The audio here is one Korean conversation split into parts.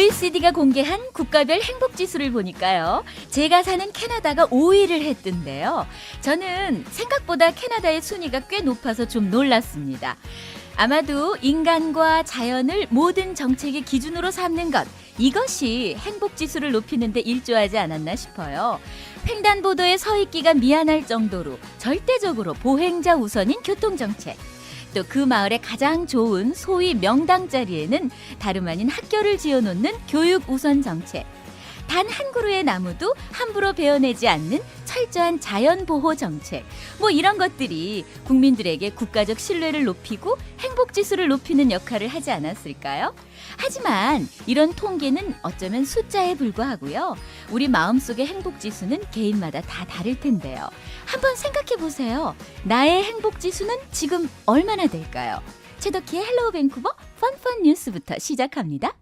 OECD가 공개한 국가별 행복지수를 보니까요. 제가 사는 캐나다가 5위를 했던데요. 저는 생각보다 캐나다의 순위가 꽤 높아서 좀 놀랐습니다. 아마도 인간과 자연을 모든 정책의 기준으로 삼는 것, 이것이 행복지수를 높이는 데 일조하지 않았나 싶어요. 횡단보도에 서 있기가 미안할 정도로 절대적으로 보행자 우선인 교통정책. 또 그 마을의 가장 좋은 소위 명당 자리에는 다름 아닌 학교를 지어놓는 교육 우선 정책. 단 한 그루의 나무도 함부로 베어내지 않는 철저한 자연보호 정책. 이런 것들이 국민들에게 국가적 신뢰를 높이고 행복지수를 높이는 역할을 하지 않았을까요? 하지만 이런 통계는 어쩌면 숫자에 불과하고요. 우리 마음속의 행복지수는 개인마다 다 다를 텐데요. 한번 생각해 보세요. 나의 행복지수는 지금 얼마나 될까요? 최덕희의 헬로우 밴쿠버 펀펀 뉴스부터 시작합니다.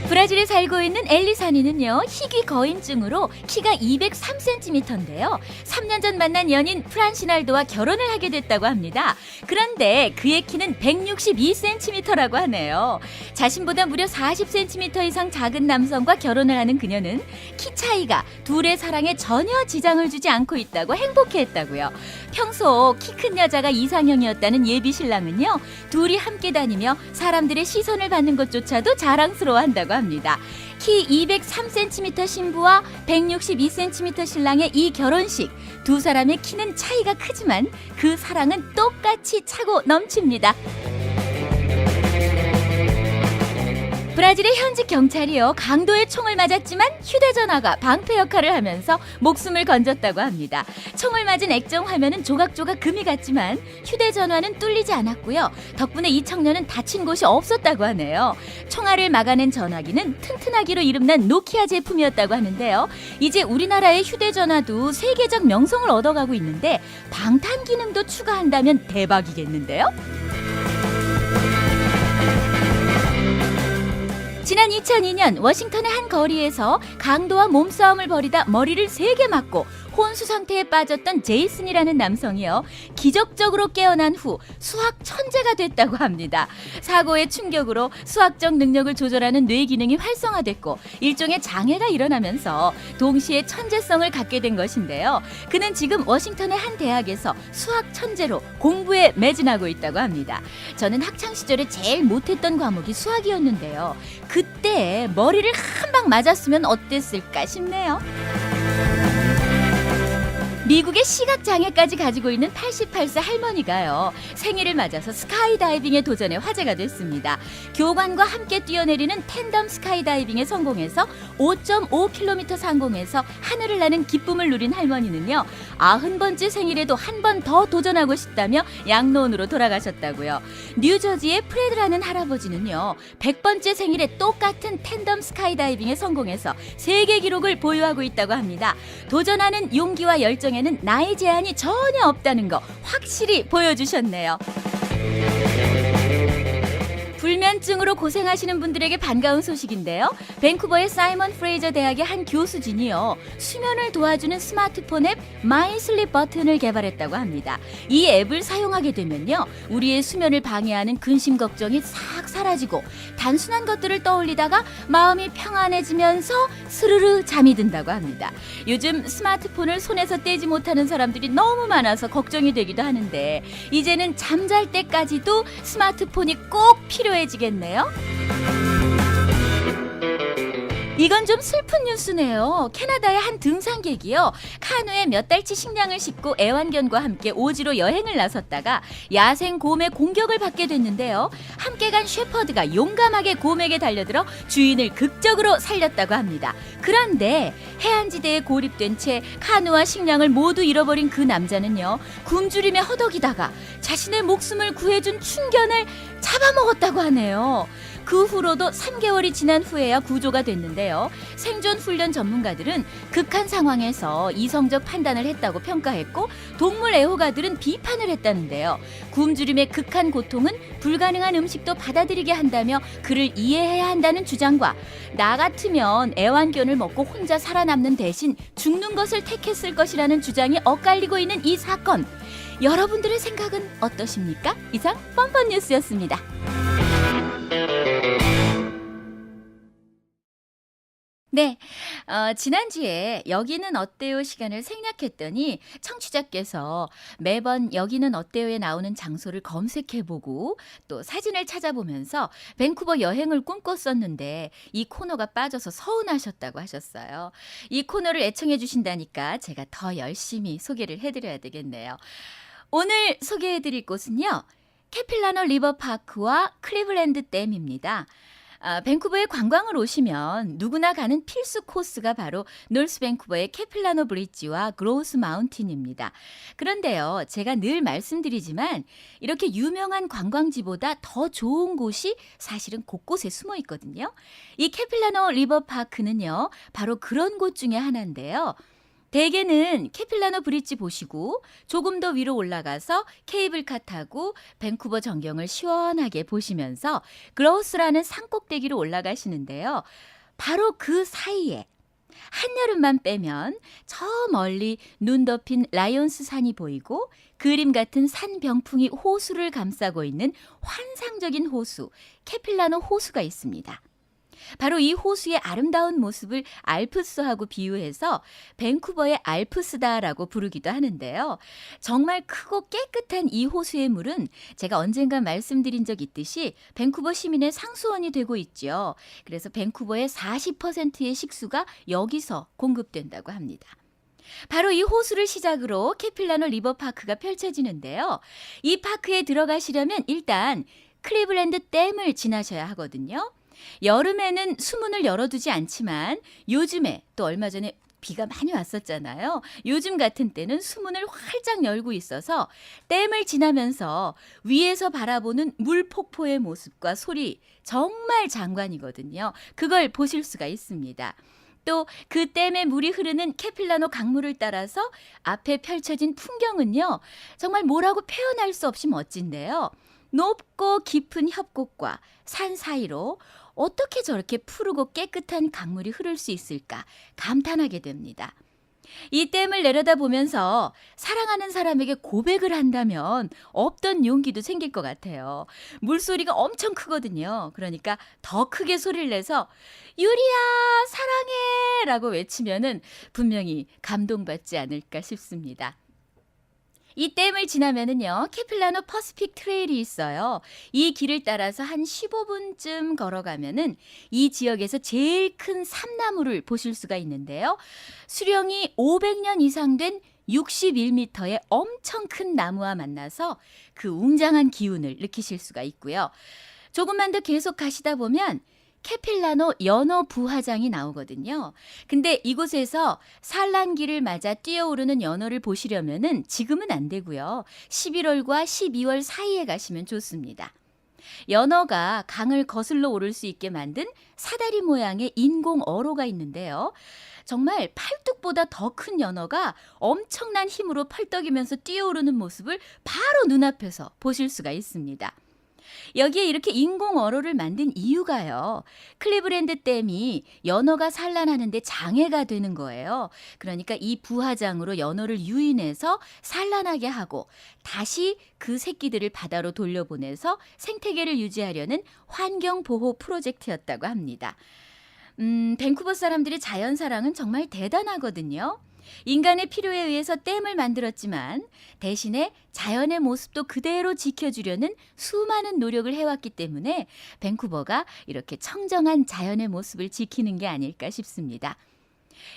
브라질에 살고 있는 엘리사니는요, 희귀 거인증으로 키가 203cm인데요. 3년 전 만난 연인 프란시날도와 결혼을 하게 됐다고 합니다. 그런데 그의 키는 162cm라고 하네요. 자신보다 무려 40cm 이상 작은 남성과 결혼을 하는 그녀는 키 차이가 둘의 사랑에 전혀 지장을 주지 않고 있다고 행복해했다고요. 평소 키 큰 여자가 이상형이었다는 예비 신랑은요, 둘이 함께 다니며 사람들의 시선을 받는 것조차도 자랑스러워한다고 합니다. 키 203cm 신부와 162cm 신랑의 이 결혼식, 두 사람의 키는 차이가 크지만 그 사랑은 똑같이 차고 넘칩니다. 브라질의 현직 경찰이요, 강도의 총을 맞았지만 휴대전화가 방패 역할을 하면서 목숨을 건졌다고 합니다. 총을 맞은 액정 화면은 조각조각 금이 갔지만 휴대전화는 뚫리지 않았고요. 덕분에 이 청년은 다친 곳이 없었다고 하네요. 총알을 막아낸 전화기는 튼튼하기로 이름난 노키아 제품이었다고 하는데요. 이제 우리나라의 휴대전화도 세계적 명성을 얻어가고 있는데 방탄 기능도 추가한다면 대박이겠는데요? 지난 2002년 워싱턴의 한 거리에서 강도와 몸싸움을 벌이다 머리를 3개 맞고 혼수 상태에 빠졌던 제이슨이라는 남성이요, 기적적으로 깨어난 후 수학 천재가 됐다고 합니다. 사고의 충격으로 수학적 능력을 조절하는 뇌 기능이 활성화됐고 일종의 장애가 일어나면서 동시에 천재성을 갖게 된 것인데요. 그는 지금 워싱턴의 한 대학에서 수학 천재로 공부에 매진하고 있다고 합니다. 저는 학창 시절에 제일 못했던 과목이 수학이었는데요. 그때 머리를 한 방 맞았으면 어땠을까 싶네요. 미국의 시각장애까지 가지고 있는 88세 할머니가요, 생일을 맞아서 스카이다이빙에 도전해 화제가 됐습니다. 교관과 함께 뛰어내리는 텐덤 스카이다이빙에 성공해서 5.5km 상공에서 하늘을 나는 기쁨을 누린 할머니는요, 90번째 생일에도 한 번 더 도전하고 싶다며 양로원으로 돌아가셨다고요. 뉴저지의 프레드라는 할아버지는요, 100번째 생일에 똑같은 텐덤 스카이다이빙에 성공해서 세계 기록을 보유하고 있다고 합니다. 도전하는 용기와 열정에 는 나이 제한이 전혀 없다는 거 확실히 보여주셨네요. 불면증으로 고생하시는 분들에게 반가운 소식인데요. 밴쿠버의 사이먼 프레이저 대학의 한 교수진이요, 수면을 도와주는 스마트폰 앱 마이 슬립 버튼을 개발했다고 합니다. 이 앱을 사용하게 되면요, 우리의 수면을 방해하는 근심 걱정이 싹 사라지고 단순한 것들을 떠올리다가 마음이 평안해지면서 스르르 잠이 든다고 합니다. 요즘 스마트폰을 손에서 떼지 못하는 사람들이 너무 많아서 걱정이 되기도 하는데 이제는 잠잘 때까지도 스마트폰이 꼭 필요해지겠네요. 이건 좀 슬픈 뉴스네요. 캐나다의 한 등산객이요, 카누에 몇 달치 식량을 싣고 애완견과 함께 오지로 여행을 나섰다가 야생 곰의 공격을 받게 됐는데요. 함께 간 셰퍼드가 용감하게 곰에게 달려들어 주인을 극적으로 살렸다고 합니다. 그런데 해안지대에 고립된 채 카누와 식량을 모두 잃어버린 그 남자는요, 굶주림에 허덕이다가 자신의 목숨을 구해준 충견을 잡아먹었다고 하네요. 그 후로도 3개월이 지난 후에야 구조가 됐는데요. 있는데요. 생존 훈련 전문가들은 극한 상황에서 이성적 판단을 했다고 평가했고 동물 애호가들은 비판을 했다는데요. 굶주림의 극한 고통은 불가능한 음식도 받아들이게 한다며 그를 이해해야 한다는 주장과 나 같으면 애완견을 먹고 혼자 살아남는 대신 죽는 것을 택했을 것이라는 주장이 엇갈리고 있는 이 사건. 여러분들의 생각은 어떠십니까? 이상 뻔뻔 뉴스였습니다. 네, 지난주에 여기는 어때요 시간을 생략했더니 청취자께서 매번 여기는 어때요에 나오는 장소를 검색해보고 또 사진을 찾아보면서 밴쿠버 여행을 꿈꿨었는데 이 코너가 빠져서 서운하셨다고 하셨어요. 이 코너를 애청해 주신다니까 제가 더 열심히 소개를 해드려야 되겠네요. 오늘 소개해드릴 곳은요. 캐필라노 리버파크와 클리블랜드 댐입니다. 밴쿠버에 관광을 오시면 누구나 가는 필수 코스가 바로 노스 밴쿠버의 캐필라노 브릿지와 그로우스 마운틴입니다. 그런데요, 제가 늘 말씀드리지만 이렇게 유명한 관광지보다 더 좋은 곳이 사실은 곳곳에 숨어 있거든요. 이 캐필라노 리버파크는요, 바로 그런 곳 중에 하나인데요. 대개는 캐필라노 브릿지 보시고 조금 더 위로 올라가서 케이블카 타고 밴쿠버 전경을 시원하게 보시면서 그로우스라는 산꼭대기로 올라가시는데요. 바로 그 사이에 한여름만 빼면 저 멀리 눈 덮인 라이온스 산이 보이고 그림 같은 산 병풍이 호수를 감싸고 있는 환상적인 호수, 캐필라노 호수가 있습니다. 바로 이 호수의 아름다운 모습을 알프스하고 비유해서 밴쿠버의 알프스다라고 부르기도 하는데요. 정말 크고 깨끗한 이 호수의 물은 제가 언젠가 말씀드린 적 있듯이 밴쿠버 시민의 상수원이 되고 있죠. 그래서 밴쿠버의 40%의 식수가 여기서 공급된다고 합니다. 바로 이 호수를 시작으로 캐필라노 리버파크가 펼쳐지는데요. 이 파크에 들어가시려면 일단 클리블랜드 댐을 지나셔야 하거든요. 여름에는 수문을 열어두지 않지만 요즘에 또 얼마 전에 비가 많이 왔었잖아요. 요즘 같은 때는 수문을 활짝 열고 있어서 댐을 지나면서 위에서 바라보는 물폭포의 모습과 소리 정말 장관이거든요. 그걸 보실 수가 있습니다. 또 그 댐에 물이 흐르는 캐필라노 강물을 따라서 앞에 펼쳐진 풍경은요. 정말 뭐라고 표현할 수 없이 멋진데요. 높고 깊은 협곡과 산 사이로 어떻게 저렇게 푸르고 깨끗한 강물이 흐를 수 있을까 감탄하게 됩니다. 이 댐을 내려다보면서 사랑하는 사람에게 고백을 한다면 없던 용기도 생길 것 같아요. 물소리가 엄청 크거든요. 그러니까 더 크게 소리를 내서 유리야 사랑해 라고 외치면은 분명히 감동받지 않을까 싶습니다. 이 댐을 지나면은요, 캐필라노 퍼시픽 트레일이 있어요. 이 길을 따라서 한 15분쯤 걸어가면은 이 지역에서 제일 큰 삼나무를 보실 수가 있는데요. 수령이 500년 이상 된 61m의 엄청 큰 나무와 만나서 그 웅장한 기운을 느끼실 수가 있고요. 조금만 더 계속 가시다 보면 캐필라노 연어 부화장이 나오거든요. 근데 이곳에서 산란기를 맞아 뛰어오르는 연어를 보시려면은 지금은 안 되고요. 11월과 12월 사이에 가시면 좋습니다. 연어가 강을 거슬러 오를 수 있게 만든 사다리 모양의 인공 어로가 있는데요. 정말 팔뚝보다 더 큰 연어가 엄청난 힘으로 펄떡이면서 뛰어오르는 모습을 바로 눈앞에서 보실 수가 있습니다. 여기에 이렇게 인공 어로를 만든 이유가요. 클리블랜드 댐이 연어가 산란하는데 장애가 되는 거예요. 그러니까 이 부화장으로 연어를 유인해서 산란하게 하고 다시 그 새끼들을 바다로 돌려보내서 생태계를 유지하려는 환경보호 프로젝트였다고 합니다. 밴쿠버 사람들의 자연사랑은 정말 대단하거든요. 인간의 필요에 의해서 댐을 만들었지만 대신에 자연의 모습도 그대로 지켜주려는 수많은 노력을 해왔기 때문에 밴쿠버가 이렇게 청정한 자연의 모습을 지키는 게 아닐까 싶습니다.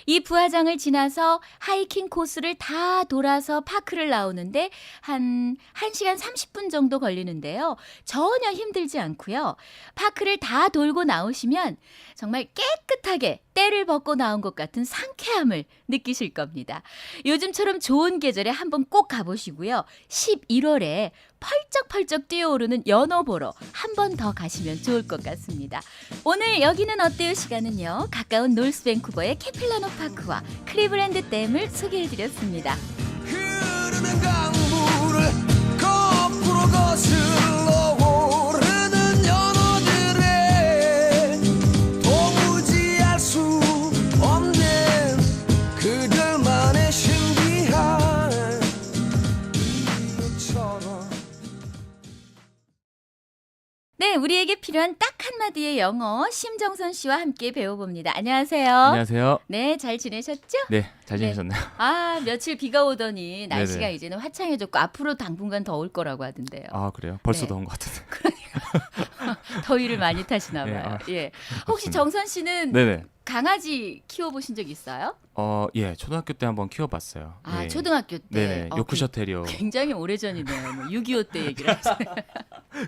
이 부화장을 지나서 하이킹 코스를 다 돌아서 파크를 나오는데 한 1시간 30분 정도 걸리는데요. 전혀 힘들지 않고요. 파크를 다 돌고 나오시면 정말 깨끗하게 때를 벗고 나온 것 같은 상쾌함을 느끼실 겁니다. 요즘처럼 좋은 계절에 한번 꼭 가보시고요. 11월에 펄쩍펄쩍 뛰어오르는 연어 보러 한 번 더 가시면 좋을 것 같습니다. 오늘 여기는 어때요 시간은요. 가까운 노스밴쿠버의 캐필라노 파크와 클리브랜드 댐을 소개해드렸습니다. 흐르는 강물을 거꾸로 거슬러 오르는 연어들의 도무지 알 수 없는 그들만의 신비한 이유처럼. 네, 우리에게 필요한 딱 한마디의 영어 심정선 씨와 함께 배워봅니다. 안녕하세요. 안녕하세요. 네, 잘 지내셨죠? 네, 잘 지내셨나요? 아, 며칠 비가 오더니 날씨가 네네. 이제는 화창해졌고 앞으로 당분간 더 올 거라고 하던데요. 아, 그래요? 벌써 네. 더운 것 같은데. 더위를 많이 타시나 네, 봐요. 아, 예. 혹시 그렇습니다. 정선 씨는 네네. 강아지 키워보신 적 있어요? 예, 초등학교 때 한번 키워봤어요. 아, 예. 초등학교 때. 네네, 요크셔 테리어. 굉장히 오래전이네요. 뭐 6.25 때 얘기를 하시네요.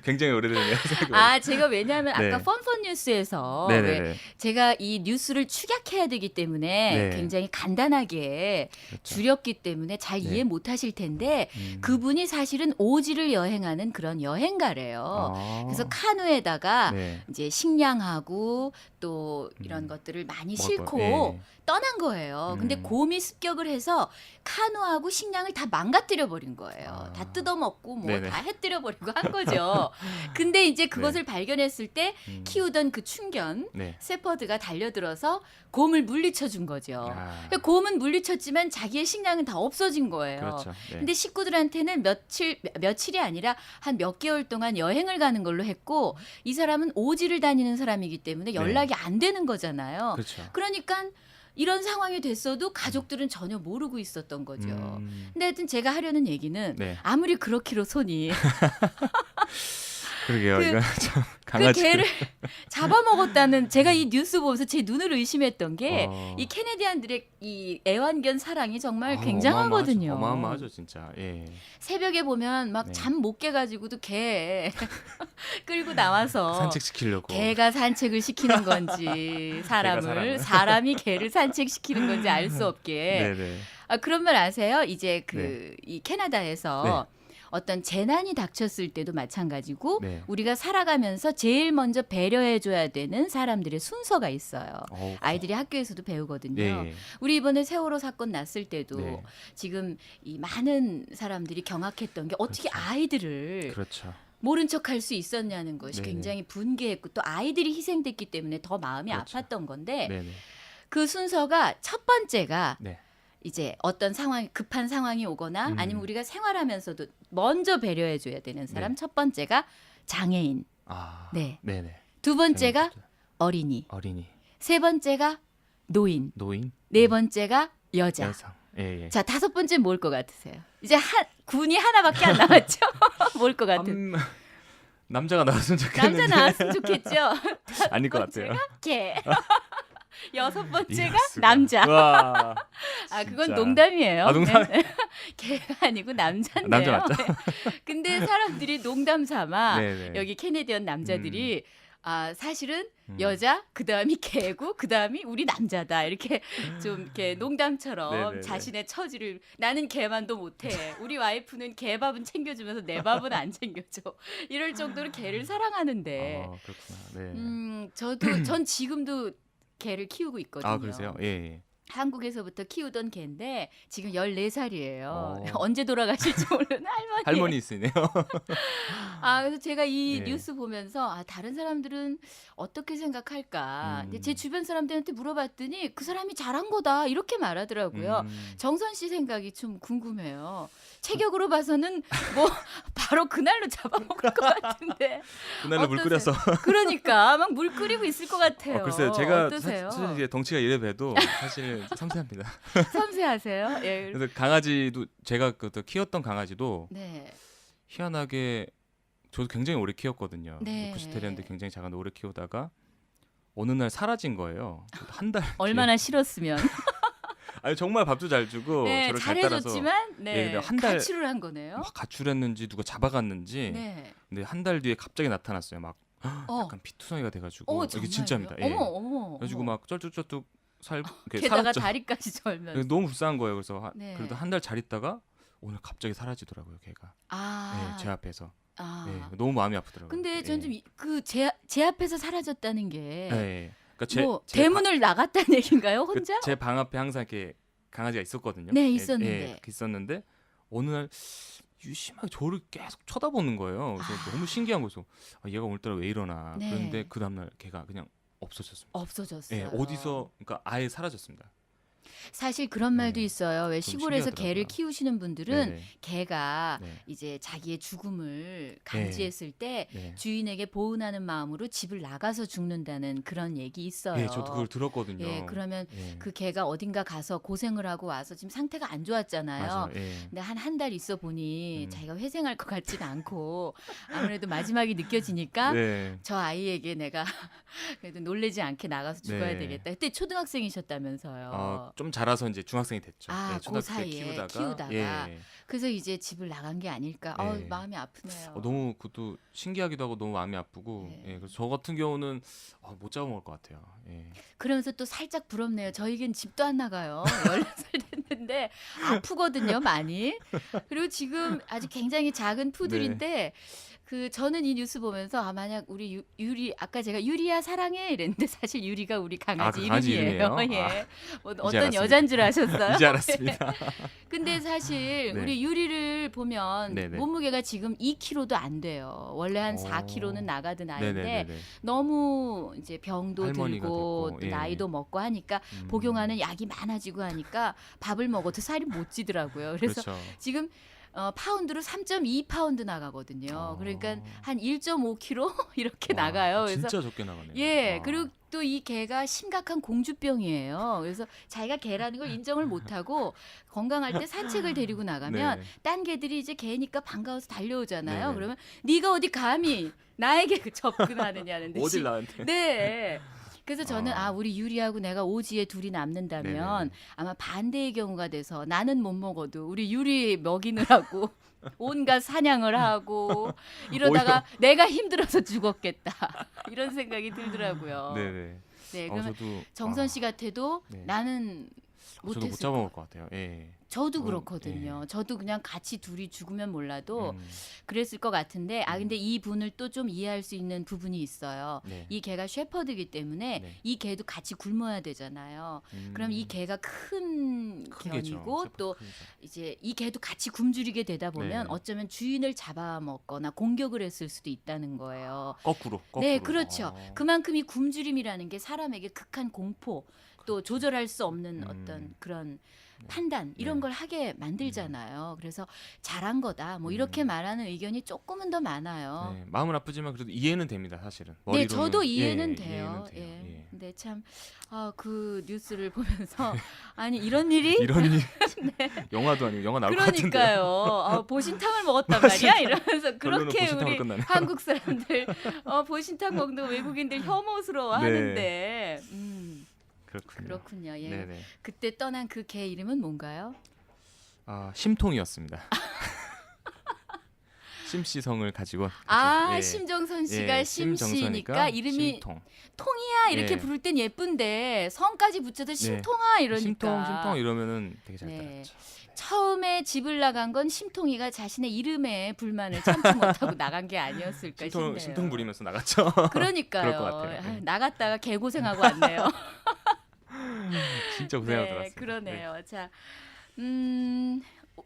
굉장히 오래되네요. 아, 제가 왜냐하면 네. 아까 펀펀 뉴스에서 왜 네네네. 제가 이 뉴스를 축약해야 되기 때문에 네. 굉장히 간단하게 그렇죠. 줄였기 때문에 잘 네. 이해 못하실 텐데 그분이 사실은 오지를 여행하는 그런 여행가래요. 그래서 카누에다가 네. 이제 식량하고 또 이런 것들을 많이 싣고 예. 떠난 거예요. 근데 곰이 습격을 해서 카누하고 식량을 다 망가뜨려 버린 거예요. 아. 다 뜯어먹고 뭐 네네. 다 해뜨려 버리고 한 거죠. 근데 이제 그것을 발견했을 때 키우던 그 충견 네. 세퍼드가 달려들어서 곰을 물리쳐 준 거죠. 아, 그러니까 곰은 물리쳤지만 자기의 식량은 다 없어진 거예요. 그렇죠. 네. 근데 식구들한테는 며칠이 아니라 한 몇 개월 동안 여행을 가는 걸로 했고 이 사람은 오지를 다니는 사람이기 때문에 연락이 안 되는 거잖아요. 그렇죠. 그러니까 이런 상황이 됐어도 가족들은 전혀 모르고 있었던 거죠. 근데 하여튼 제가 하려는 얘기는 네. 아무리 그렇기로 손이 그러게요. 그- 이거 참 그 강아지. 개를 잡아먹었다는 제가 이 뉴스 보면서 제 눈을 의심했던 게 어. 이 캐네디안들의 이 애완견 사랑이 정말 아, 굉장하거든요. 어마어마하죠, 진짜. 예. 새벽에 보면 막 네. 잠 못 깨가지고도 개 끌고 나와서 산책시키려고. 개가 산책을 시키는 건지 사람을. 사람이 개를 산책시키는 건지 알 수 없게 네네. 아, 그런 말 아세요? 이제 이 캐나다에서 어떤 재난이 닥쳤을 때도 마찬가지고 네. 우리가 살아가면서 제일 먼저 배려해줘야 되는 사람들의 순서가 있어요. 어우, 아이들이 학교에서도 배우거든요. 예. 우리 이번에 세월호 사건 났을 때도 네. 지금 이 많은 사람들이 경악했던 게 어떻게 그렇죠. 아이들을 그렇죠. 모른 척 할 수 있었냐는 것이 네네. 굉장히 분개했고 또 아이들이 희생됐기 때문에 더 마음이 그렇죠. 아팠던 건데 네네. 그 순서가 첫 번째가 네. 이제 어떤 상황 급한 상황이 오거나 아니면 우리가 생활하면서도 먼저 배려해 줘야 되는 사람 네. 첫 번째가 장애인, 아. 네. 네네. 두 번째가 재밌겠죠. 어린이, 어린이, 세 번째가 노인, 노인, 네 번째가 여자. 여성. 예, 예. 자, 다섯 번째 뭘 것 같으세요? 이제 군이 하나밖에 안 남았죠? 뭘 것 같은? 남자가 나왔으면 좋겠는데. 남자 나왔으면 좋겠죠? 아닐 것 같아요. 개. 여섯 번째가 이럴 수가. 남자. 와. 아, 그건 진짜. 농담이에요. 아, 농담. 네. 개가 아니고 남자인데요. 남자 맞죠? 네. 근데 사람들이 농담 삼아 네네. 여기 캐네디언 남자들이 아, 사실은 음. 여자, 그다음이 개고 그다음이 우리 남자다. 이렇게 좀 이렇게 농담처럼 네네네. 자신의 처지를 나는 개만도 못해. 우리 와이프는 개 밥은 챙겨주면서 내 밥은 안 챙겨줘. 이럴 정도로 개를 사랑하는데. 그렇구나. 네. 전 지금도 개를 키우고 있거든요. 아, 그러세요? 예, 예. 한국에서부터 키우던 개인데 지금 14살이에요. 어. 언제 돌아가실지 모르는 할머니. 할머니 있으네요. 아, 그래서 제가 이 네. 뉴스 보면서 아, 다른 사람들은 어떻게 생각할까? 근데 제 음. 주변 사람들한테 물어봤더니 그 사람이 잘한 거다 이렇게 말하더라고요. 정선 씨 생각이 좀 궁금해요. 체격으로 봐서는 뭐 바로 그날로 잡아먹을 것 같은데. 그날로 물 어떠세요? 끓여서. 그러니까 막 물 끓이고 있을 것 같아요. 글쎄요, 제가 어떠세요? 사실 이제 덩치가 이래 봬도 사실 섬세합니다. 섬세하세요? 예. 그래서 강아지도 제가 그때 키웠던 강아지도 네. 희한하게 저도 굉장히 오래 키웠거든요. 네. 요크시테리안도 굉장히 작은데 오래 키우다가 어느 날 사라진 거예요. 한 달. 얼마나 싫었으면. 아니 정말 밥도 잘 주고 네, 저를 잘 따라서 잘해줬지만 네, 예, 근데 한 달- 가출을 한 거네요. 막 가출했는지 누가 잡아갔는지 네. 근데 한 달 뒤에 갑자기 나타났어요. 막 약간 피투성이가 돼가지고 이게 정말요? 진짜입니다. 예. 어머. 그래가지고 막 쩔뚝쩔뚝 이렇게 게다가 살았죠. 다리까지 절면서. 너무 불쌍한 거예요. 그래서 네. 그래도 한 달 잘 있다가 오늘 갑자기 사라지더라고요, 걔가. 아. 예, 제 앞에서. 아. 예, 너무 마음이 아프더라고요. 근데 예. 전 좀 제 앞에서 사라졌다는 게 예, 예. 그러니까 뭐 대문을 나갔다는 얘기인가요? 혼자? 제 방 앞에 항상 이렇게 강아지가 있었거든요. 네, 예, 있었는데. 예, 있었는데 어느 날 유심하게 저를 계속 쳐다보는 거예요. 그래서 너무 신기한 거죠. 얘가 오늘따라 왜 이러나. 네. 그런데 그 다음날 걔가 그냥 없어졌습니다. 없어졌어요. 예, 어디서 그러니까 아예 사라졌습니다. 사실 그런 말도 네. 있어요. 왜 좀 시골에서 신기하더라고요. 개를 키우시는 분들은 네네. 개가 네. 이제 자기의 죽음을 감지했을 때 네. 주인에게 보은하는 마음으로 집을 나가서 죽는다는 그런 얘기 있어요. 예, 저도 그걸 들었거든요. 예, 그러면 예. 그 개가 어딘가 가서 고생을 하고 와서 지금 상태가 안 좋았잖아요. 맞아요. 예. 근데 한 달 있어 보니 음. 자기가 회생할 것 같지는 않고 아무래도 마지막이 느껴지니까 네. 저 아이에게 내가 그래도 놀래지 않게 나가서 죽어야 네. 되겠다. 그때 초등학생이셨다면서요. 좀 자라서 이제 중학생이 됐죠. 아, 예, 그 초등학교 때 사이에 키우다가. 예. 그래서 이제 집을 나간 게 아닐까. 네. 마음이 아프네요. 너무 그것도 신기하기도 하고 너무 마음이 아프고 네. 예, 그래서 저 같은 경우는 못 잡아먹을 것 같아요. 예. 그러면서 또 살짝 부럽네요. 저희겐 집도 안 나가요. 14살 됐는데 아프거든요, 많이. 그리고 지금 아직 굉장히 작은 푸들인데 저는 이 뉴스 보면서 만약 우리 유리 아까 제가 유리야 사랑해 이랬는데 사실 유리가 우리 강아지 그 강아지 이름이에요. 이름이에요? 예. 뭐 어떤 알았습니다. 여잔 줄 아셨어요? 이제 알았습니다. 근데 사실 네. 우리 유리를 보면 네네. 몸무게가 지금 2kg도 안 돼요. 원래 한 오. 4kg는 나가던 아이인데 네네네네. 너무 이제 병도 할머니가 들고 됐고, 또 예. 나이도 먹고 하니까 복용하는 약이 많아지고 하니까 밥을 먹어도 살이 못 찌더라고요. 그래서 그렇죠. 지금 파운드로 3.2파운드 나가거든요. 그러니까 한 1.5kg 이렇게 와, 나가요. 그래서 진짜 적게 나가네요. 예, 와. 그리고 또 이 개가 심각한 공주병이에요. 그래서 자기가 개라는 걸 인정을 못하고 건강할 때 산책을 데리고 나가면 네. 딴 개들이 이제 개니까 반가워서 달려오잖아요. 네네. 그러면 네가 어디 감히 나에게 접근하느냐는 듯이. 어딜 나한테? 네. 그래서 저는 아. 우리 유리하고 내가 오지에 둘이 남는다면 네네네. 아마 반대의 경우가 돼서 나는 못 먹어도 우리 유리 먹이느라고 온갖 사냥을 하고 이러다가 내가 힘들어서 죽었겠다 이런 생각이 들더라고요. 네네. 네, 그러면 저도 정선 씨 같아도 네. 나는 저도 못 못했을 잡아먹을 것 같아요. 예. 저도 음, 그렇거든요. 저도 그냥 같이 둘이 죽으면 몰라도 음, 그랬을 것 같은데 근데 이 분을 또 좀 이해할 수 있는 부분이 있어요. 네. 이 개가 셰퍼드이기 때문에 네. 이 개도 같이 굶어야 되잖아요. 그럼 이 개가 큰 큰 견이고 개죠. 또 큰 개. 이제 이 개도 같이 굶주리게 되다 보면 네. 어쩌면 주인을 잡아먹거나 공격을 했을 수도 있다는 거예요. 거꾸로. 네, 그렇죠. 아. 그만큼 이 굶주림이라는 게 사람에게 극한 공포 또 조절할 수 없는 음. 어떤 그런 판단 이런 네. 걸 하게 만들잖아요. 그래서 잘한 거다. 뭐 이렇게 말하는 의견이 조금은 더 많아요. 네, 마음은 아프지만 그래도 이해는 됩니다, 사실은. 네, 머리로는. 저도 이해는 예, 돼요. 이해는 돼요. 예. 예. 근데 참 그 뉴스를 보면서 아니 이런 일이 이런 일 영화도 아니고 영화 나올 것 같은데. 그러니까요. 보신탕을 먹었단 말이야. 이러면서 결론은 그렇게 보신탕으로 우리 끝나네요. 한국 사람들 보신탕 먹는 외국인들 혐오스러워 네. 하는데 그렇군요. 그렇군요. 예. 네네. 그때 떠난 그 개 이름은 뭔가요? 심통이었습니다. 심씨성을 가지고. 예. 심정선 씨가 예, 심씨니까 이름이 심통. 통이야 이렇게 예. 부를 땐 예쁜데 성까지 붙여서 심통아 이러니까. 심통 이러면은 되게 잘 네. 따랐죠. 처음에 집을 나간 건 심통이가 자신의 이름에 불만을 참지 못하고 나간 게 아니었을까 싶네요. 심통 부리면서 나갔죠. 그러니까요. 그럴 것 같아요. 네. 나갔다가 개고생하고 왔네요. 진짜 고생하고 네, 들었습니다. 그러네요. 자,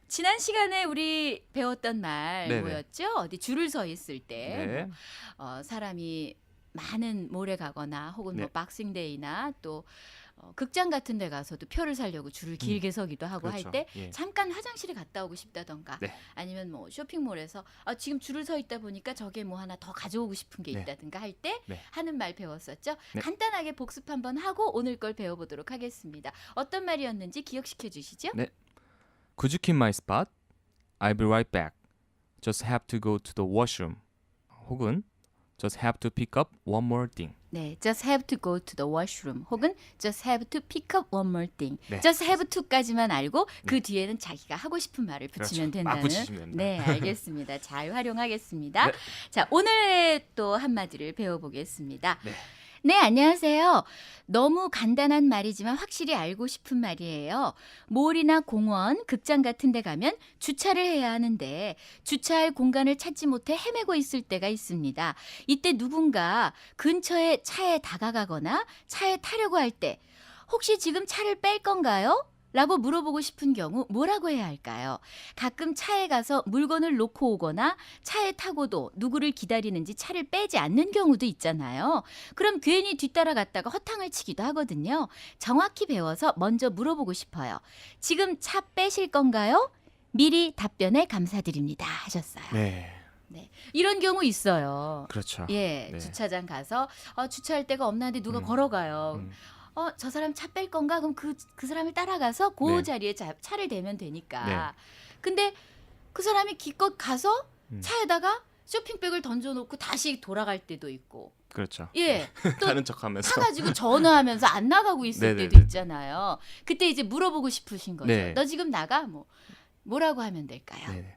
지난 시간에 우리 배웠던 말 네네. 뭐였죠? 어디 줄을 서 있을 때 네. 사람이 많은 몰에 가거나 혹은 뭐 네. 박싱데이나 또 극장 같은 데 가서도 표를 사려고 줄을 길게 서기도 하고 그렇죠. 할 때 예. 잠깐 화장실에 갔다 오고 싶다던가 네. 아니면 뭐 쇼핑몰에서 지금 줄을 서 있다 보니까 저게 뭐 하나 더 가져오고 싶은 게 네. 있다든가 할 때 네. 하는 말 배웠었죠. 네. 간단하게 복습 한번 하고 오늘 걸 배워보도록 하겠습니다. 어떤 말이었는지 기억시켜 주시죠. 네. Could you keep my spot? I'll be right back. Just have to go to the washroom. 혹은 just have to pick up one more thing. 네, just have to go to the washroom 혹은 just have to pick up one more thing. 네. just have to까지만 알고 그 뒤에는 자기가 하고 싶은 말을 붙이면 그렇죠. 막 된다는. 붙이시면 됩니다. 네, 알겠습니다. 잘 활용하겠습니다. 네. 자, 오늘 또 한마디를 배워보겠습니다. 네. 네, 안녕하세요. 너무 간단한 말이지만 확실히 알고 싶은 말이에요. 몰이나 공원, 극장 같은 데 가면 주차를 해야 하는데 주차할 공간을 찾지 못해 헤매고 있을 때가 있습니다. 이때 누군가 근처에 차에 다가가거나 차에 타려고 할 때 혹시 지금 차를 뺄 건가요? 라고 물어보고 싶은 경우 뭐라고 해야 할까요? 가끔 차에 가서 물건을 놓고 오거나 차에 타고도 누구를 기다리는지 차를 빼지 않는 경우도 있잖아요. 그럼 괜히 뒤따라갔다가 허탕을 치기도 하거든요. 정확히 배워서 먼저 물어보고 싶어요. 지금 차 빼실 건가요? 미리 답변에 감사드립니다 하셨어요. 네. 네. 이런 경우 있어요. 그렇죠. 예, 네. 주차장 가서 주차할 데가 없는데 누가 음. 걸어가요. 음. 저 사람 차 뺄 건가? 그럼 그 사람을 따라가서 그 네. 자리에 차를 대면 되니까. 네. 근데 그 사람이 기껏 가서 음. 차에다가 쇼핑백을 던져놓고 다시 돌아갈 때도 있고. 그렇죠. 예, 또 가는 척하면서. 타가지고 전화하면서 안 나가고 있을 네네네. 때도 있잖아요. 그때 이제 물어보고 싶으신 거죠. 네. 너 지금 나가? 뭐라고 하면 될까요? 네.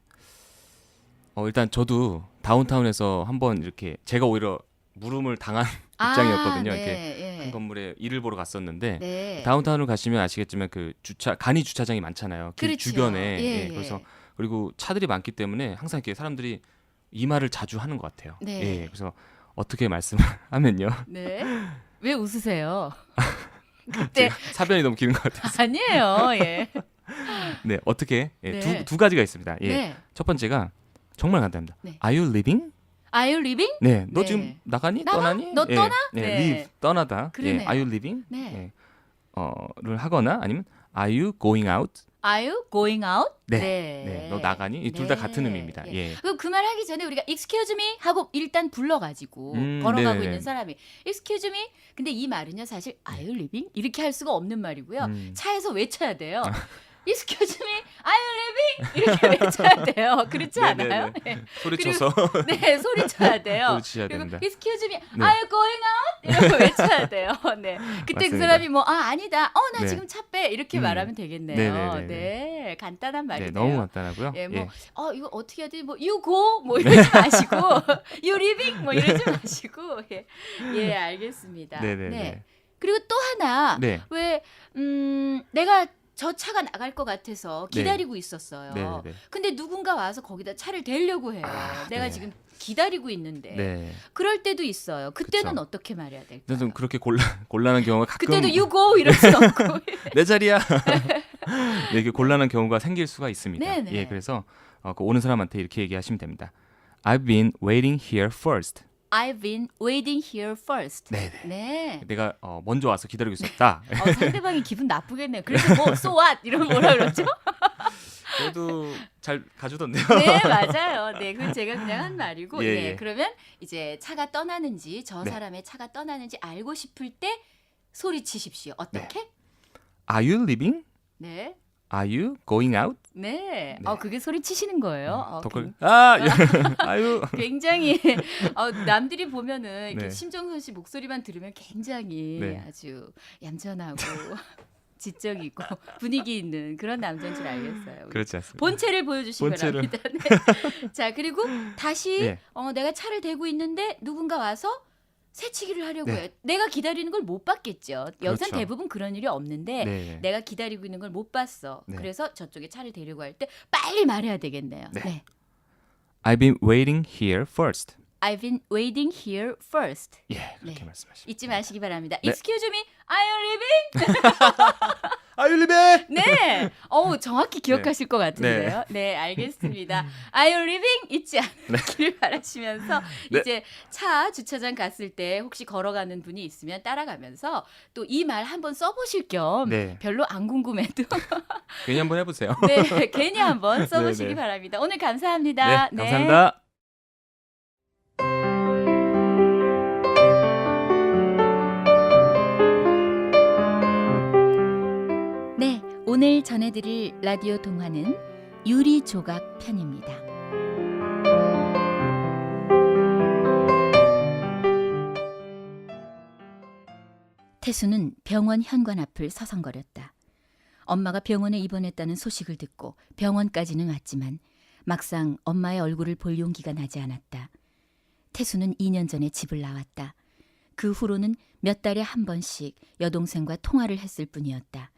일단 저도 다운타운에서 한번 이렇게 제가 오히려 물음을 당한 입장이었거든요. 네, 이렇게 예. 한 건물에 일을 보러 갔었는데 네. 다운타운을 가시면 아시겠지만 그 간이 주차장이 많잖아요. 길 그렇죠. 주변에. 예, 그래서 예. 그리고 차들이 많기 때문에 항상 이렇게 사람들이 이 말을 자주 하는 것 같아요. 네. 예, 그래서 어떻게 말씀을 하면요. 네. 왜 웃으세요? 그때 제가 사변이 너무 기는 것 같아서. 아니에요. 예. 네, 어떻게 예, 네. 두 가지가 있습니다. 예. 네. 첫 번째가 정말 간단합니다. 네. Are you leaving? Are you leaving? 네, 너 네. 지금 나가니? 나가? 떠나니? 너 예, 떠나? 네, 네. leave 떠나다. 그러네요. 예, Are you leaving? 네. 예. 를 하거나 아니면 Are you going out? Are you going out? 네. 네, 너 나가니? 이 둘 다 같은 의미입니다. 예. 그럼 그 말 하기 전에 우리가 excuse me 하고 일단 불러가지고 걸어가고 네네네. 있는 사람이 excuse me. 근데 이 말은요 사실 Are you leaving? 이렇게 할 수가 없는 말이고요. 차에서 외쳐야 돼요. Excuse me, Are you leaving? 이렇게 외쳐야 돼요. 그렇지 않아요? 네. 소리쳐서 네, 소리쳐야 돼요. 소리치셔야 그리고 됩니다. Excuse me, 네. Are you going out? 이렇게 외쳐야 돼요. 네. 그때 그 맞습니다. 사람이 아니다. 나 네. 지금 차 빼. 이렇게 말하면 되겠네요. 네네네네. 네, 간단한 네, 말이네요. 너무 간단하고요. 예, 예. 이거 어떻게 해야 되지? you go 이러지 마시고 you leaving 이러지 마시고 예, 알겠습니다. 네네네. 네. 그리고 또 하나 네. 왜 내가 저 차가 나갈 것 같아서 기다리고 있었어요. 네네네. 근데 누군가 와서 거기다 차를 대려고 해요. 내가 네. 지금 기다리고 있는데. 네. 그럴 때도 있어요. 그때는 그쵸. 어떻게 말해야 될까요? 근데 좀 그렇게 곤란한 경우가 가끔 그때도 you go 이럴 수 없고. 내 자리야. 네, 이게 곤란한 경우가 생길 수가 있습니다. 네네. 예, 그래서 그 오는 사람한테 이렇게 얘기하시면 됩니다. I've been waiting here first. I've been waiting here first. 네네. 네. 내가 먼저 와서 기다리고 있었다. 상대방이 기분 나쁘겠네요. 그래서 so what? 이러면 뭐라 그러죠? 그래도 잘 가주던데요. 네, 맞아요. 네, 그건 제가 그냥 한 말이고. 예, 네, 예. 그러면 이제 차가 떠나는지 저 네. 사람의 차가 떠나는지 알고 싶을 때 소리치십시오. 어떻게? Are you leaving? 네. Are you going out? 네. 네. 그게 소리치시는 거예요. 덕글. 아유. 굉장히 남들이 보면은 이렇게 네. 심정선 씨 목소리만 들으면 굉장히 네. 아주 얌전하고 지적 있고 분위기 있는 그런 남자인 줄 알겠어요. 그렇지 않습니다. 본체를 보여주시기 본체를. 바랍니다. 네. 자, 그리고 다시 네. 내가 차를 대고 있는데 누군가 와서 새치기를 하려고 네. 해요. 내가 기다리는 걸 못 봤겠죠. 여기선 그렇죠. 대부분 그런 일이 없는데 네. 내가 기다리고 있는 걸 못 봤어. 네. 그래서 저쪽에 차를 대려고 할 때 빨리 말해야 되겠네요. 네. 네. I've been waiting here first. I've been waiting here first. 예, 그렇게 네. 말씀하시죠. 잊지 마시기 바랍니다. 네. Excuse me, are you leaving? Are you leaving? 네. 정확히 기억하실 것 같은데요. 네, 알겠습니다. Are you leaving? 잊지 않기를 바라시면서 네. 이제 차 주차장 갔을 때 혹시 걸어가는 분이 있으면 따라가면서 또 이 말 한번 써보실 겸 네. 별로 안 궁금해도 괜히 한번 해보세요. 네, 괜히 한번 써보시기 네, 네. 바랍니다. 오늘 감사합니다. 네, 감사합니다. 네, 오늘 전해드릴 라디오 동화는 유리 조각 편입니다. 태수는 병원 현관 앞을 서성거렸다. 엄마가 병원에 입원했다는 소식을 듣고 병원까지는 왔지만 막상 엄마의 얼굴을 볼 용기가 나지 않았다. 태수는 2년 전에 집을 나왔다. 그 후로는 몇 달에 한 번씩 여동생과 통화를 했을 뿐이었다.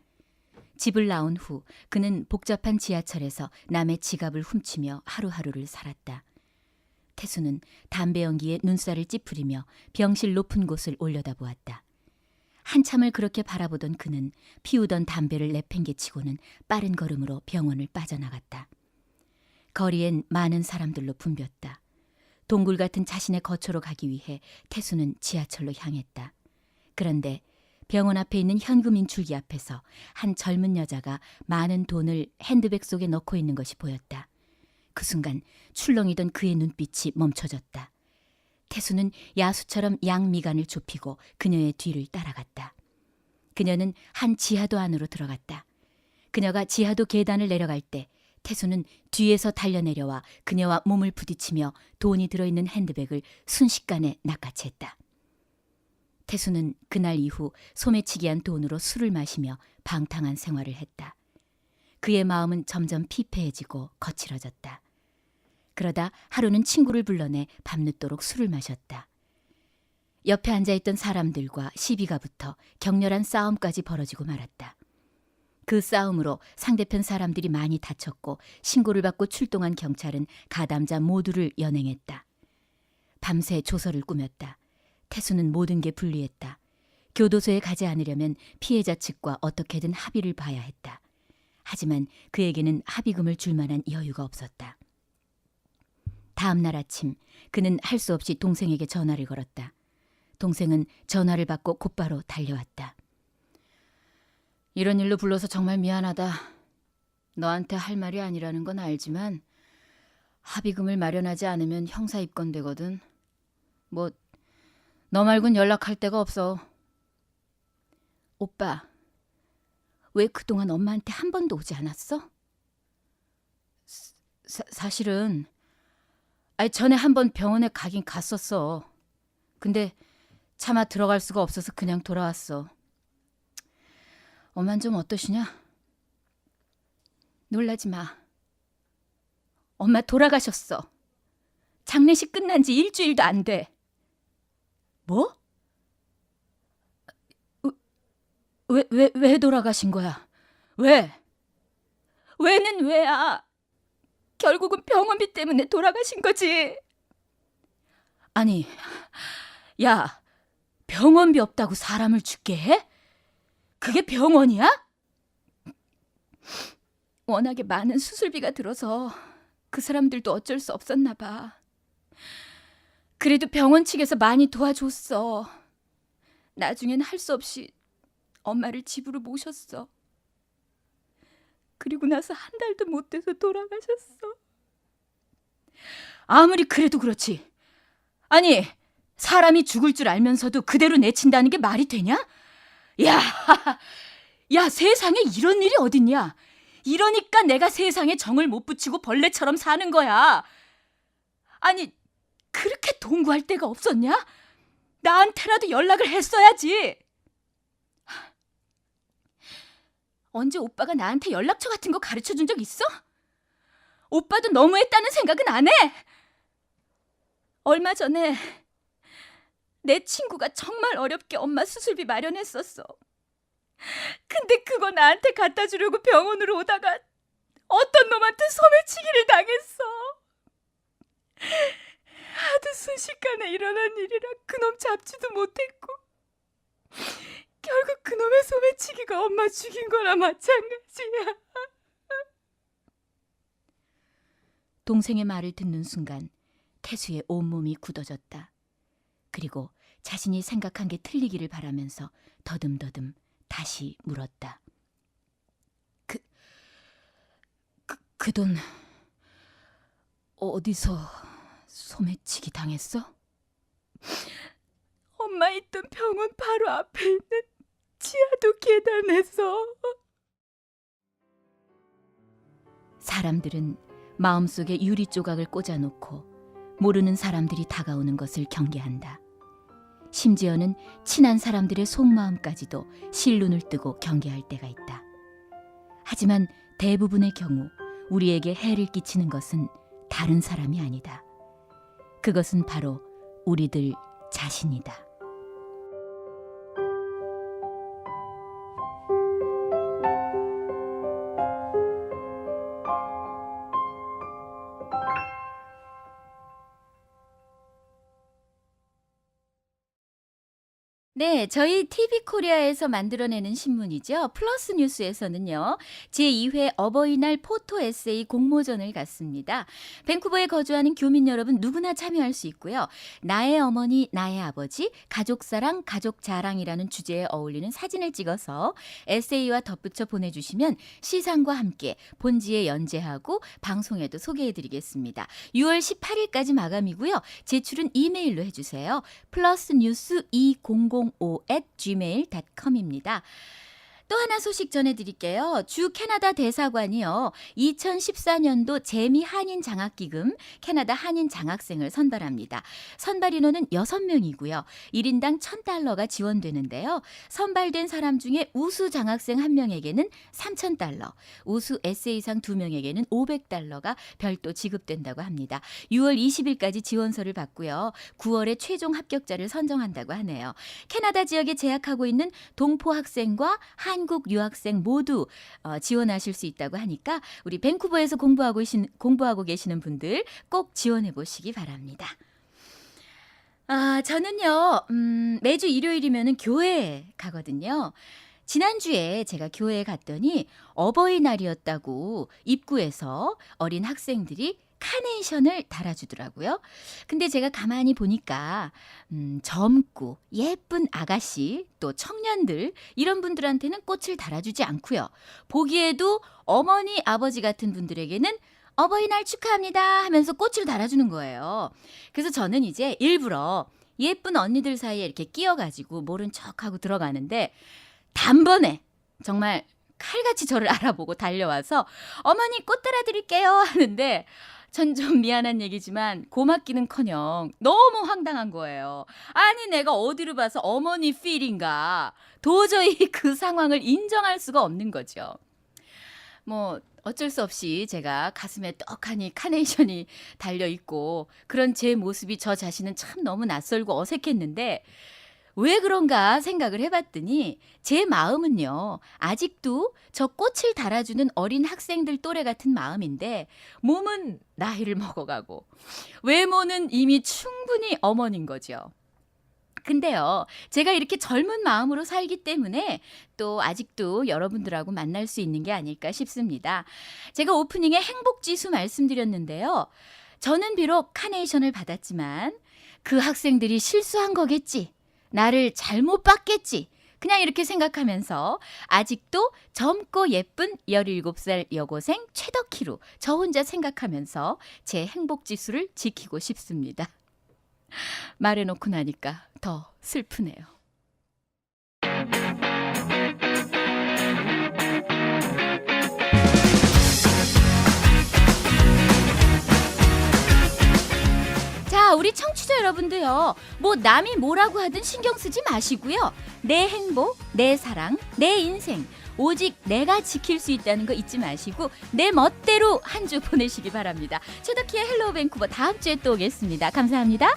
집을 나온 후 그는 복잡한 지하철에서 남의 지갑을 훔치며 하루하루를 살았다. 태수는 담배 연기에 눈살을 찌푸리며 병실 높은 곳을 올려다보았다. 한참을 그렇게 바라보던 그는 피우던 담배를 내팽개치고는 빠른 걸음으로 병원을 빠져나갔다. 거리엔 많은 사람들로 붐볐다. 동굴 같은 자신의 거처로 가기 위해 태수는 지하철로 향했다. 그런데 병원 앞에 있는 현금 인출기 앞에서 한 젊은 여자가 많은 돈을 핸드백 속에 넣고 있는 것이 보였다. 그 순간 출렁이던 그의 눈빛이 멈춰졌다. 태수는 야수처럼 양미간을 좁히고 그녀의 뒤를 따라갔다. 그녀는 한 지하도 안으로 들어갔다. 그녀가 지하도 계단을 내려갈 때 태수는 뒤에서 달려내려와 그녀와 몸을 부딪히며 돈이 들어있는 핸드백을 순식간에 낚아챘다. 태수는 그날 이후 소매치기한 돈으로 술을 마시며 방탕한 생활을 했다. 그의 마음은 점점 피폐해지고 거칠어졌다. 그러다 하루는 친구를 불러내 밤늦도록 술을 마셨다. 옆에 앉아있던 사람들과 시비가 붙어 격렬한 싸움까지 벌어지고 말았다. 그 싸움으로 상대편 사람들이 많이 다쳤고 신고를 받고 출동한 경찰은 가담자 모두를 연행했다. 밤새 조서를 꾸몄다. 태수는 모든 게 불리했다. 교도소에 가지 않으려면 피해자 측과 어떻게든 합의를 봐야 했다. 하지만 그에게는 합의금을 줄 만한 여유가 없었다. 다음 날 아침 그는 할 수 없이 동생에게 전화를 걸었다. 동생은 전화를 받고 곧바로 달려왔다. 이런 일로 불러서 정말 미안하다. 너한테 할 말이 아니라는 건 알지만 합의금을 마련하지 않으면 형사 입건되거든. 뭐 너 말곤 연락할 데가 없어. 오빠, 왜 그동안 엄마한테 한 번도 오지 않았어? 사실은 전에 한 번 병원에 가긴 갔었어. 근데 차마 들어갈 수가 없어서 그냥 돌아왔어. 엄만 좀 어떠시냐? 놀라지 마. 엄마 돌아가셨어. 장례식 끝난 지 일주일도 안 돼. 뭐? 왜 돌아가신 거야? 왜? 왜는 왜야? 결국은 병원비 때문에 돌아가신 거지. 아니, 야, 병원비 없다고 사람을 죽게 해? 그게 병원이야? 워낙에 많은 수술비가 들어서 그 사람들도 어쩔 수 없었나 봐. 그래도 병원 측에서 많이 도와줬어. 나중엔 할 수 없이 엄마를 집으로 모셨어. 그리고 나서 한 달도 못 돼서 돌아가셨어. 아무리 그래도 그렇지. 아니, 사람이 죽을 줄 알면서도 그대로 내친다는 게 말이 되냐? 야, 세상에 이런 일이 어딨냐? 이러니까 내가 세상에 정을 못 붙이고 벌레처럼 사는 거야. 아니, 그렇게 동구할 데가 없었냐? 나한테라도 연락을 했어야지. 언제 오빠가 나한테 연락처 같은 거 가르쳐준 적 있어? 오빠도 너무했다는 생각은 안 해? 얼마 전에 내 친구가 정말 어렵게 엄마 수술비 마련했었어. 근데 그거 나한테 갖다 주려고 병원으로 오다가 어떤 놈한테 소매치기를 당했어. 하도 순식간에 일어난 일이라 그놈 잡지도 못했고 결국 그놈의 소매치기가 엄마 죽인 거나 마찬가지야. 동생의 말을 듣는 순간 태수의 온몸이 굳어졌다. 그리고 자신이 생각한 게 틀리기를 바라면서 더듬더듬 다시 물었다. 그 돈 어디서 소매치기 당했어? 엄마 있던 병원 바로 앞에 있는 지하도 계단에서. 사람들은 마음속에 유리 조각을 꽂아놓고 모르는 사람들이 다가오는 것을 경계한다. 심지어는 친한 사람들의 속마음까지도 실눈을 뜨고 경계할 때가 있다. 하지만 대부분의 경우 우리에게 해를 끼치는 것은 다른 사람이 아니다. 그것은 바로 우리들 자신이다. 네, 저희 TV코리아에서 만들어내는 신문이죠. 플러스 뉴스에서는요. 제2회 어버이날 포토 에세이 공모전을 갖습니다. 밴쿠버에 거주하는 교민 여러분 누구나 참여할 수 있고요. 나의 어머니, 나의 아버지, 가족사랑, 가족자랑이라는 주제에 어울리는 사진을 찍어서 에세이와 덧붙여 보내주시면 시상과 함께 본지에 연재하고 방송에도 소개해드리겠습니다. 6월 18일까지 마감이고요. 제출은 이메일로 해주세요. plusnews2005@gmail.com입니다. 또 하나 소식 전해드릴게요. 주 캐나다 대사관이요. 2014년도 재미 한인 장학기금 캐나다 한인 장학생을 선발합니다. 선발 인원은 6명이고요. 1인당 $1,000가 지원되는데요. 선발된 사람 중에 우수 장학생 1명에게는 $3,000, 우수 에세이상 2명에게는 $500가 별도 지급된다고 합니다. 6월 20일까지 지원서를 받고요. 9월에 최종 합격자를 선정한다고 하네요. 캐나다 지역에 재학하고 있는 동포 학생과 한국 유학생 모두 지원하실 수 있다고 하니까 우리 밴쿠버에서 공부하고 계시는 분들 꼭 지원해 보시기 바랍니다. 저는요 매주 일요일이면 교회에 가거든요. 지난주에 제가 교회에 갔더니 어버이날이었다고 입구에서 어린 학생들이 카네이션을 달아주더라고요. 근데 제가 가만히 보니까 젊고 예쁜 아가씨 또 청년들 이런 분들한테는 꽃을 달아주지 않고요. 보기에도 어머니 아버지 같은 분들에게는 어버이날 축하합니다 하면서 꽃을 달아주는 거예요. 그래서 저는 이제 일부러 예쁜 언니들 사이에 이렇게 끼어가지고 모른 척하고 들어가는데 단번에 정말 칼같이 저를 알아보고 달려와서 어머니 꽃 달아드릴게요 하는데 전 좀 미안한 얘기지만 고맙기는커녕 너무 황당한 거예요. 아니 내가 어디로 봐서 어머니 필인가. 도저히 그 상황을 인정할 수가 없는 거죠. 뭐 어쩔 수 없이 제가 가슴에 떡하니 카네이션이 달려있고 그런 제 모습이 저 자신은 참 너무 낯설고 어색했는데 왜 그런가 생각을 해봤더니 제 마음은요. 아직도 저 꽃을 달아주는 어린 학생들 또래 같은 마음인데 몸은 나이를 먹어가고 외모는 이미 충분히 어머니인 거죠. 근데요. 제가 이렇게 젊은 마음으로 살기 때문에 또 아직도 여러분들하고 만날 수 있는 게 아닐까 싶습니다. 제가 오프닝에 행복지수 말씀드렸는데요. 저는 비록 카네이션을 받았지만 그 학생들이 실수한 거겠지. 나를 잘못 봤겠지. 그냥 이렇게 생각하면서 아직도 젊고 예쁜 17살 여고생 최덕희로 저 혼자 생각하면서 제 행복지수를 지키고 싶습니다. 말해놓고 나니까 더 슬프네요. 자, 우리 청취자 여러분도요. 뭐 남이 뭐라고 하든 신경 쓰지 마시고요. 내 행복, 내 사랑, 내 인생 오직 내가 지킬 수 있다는 거 잊지 마시고 내 멋대로 한 주 보내시기 바랍니다. 최덕희의 헬로우 밴쿠버 다음 주에 또 오겠습니다. 감사합니다.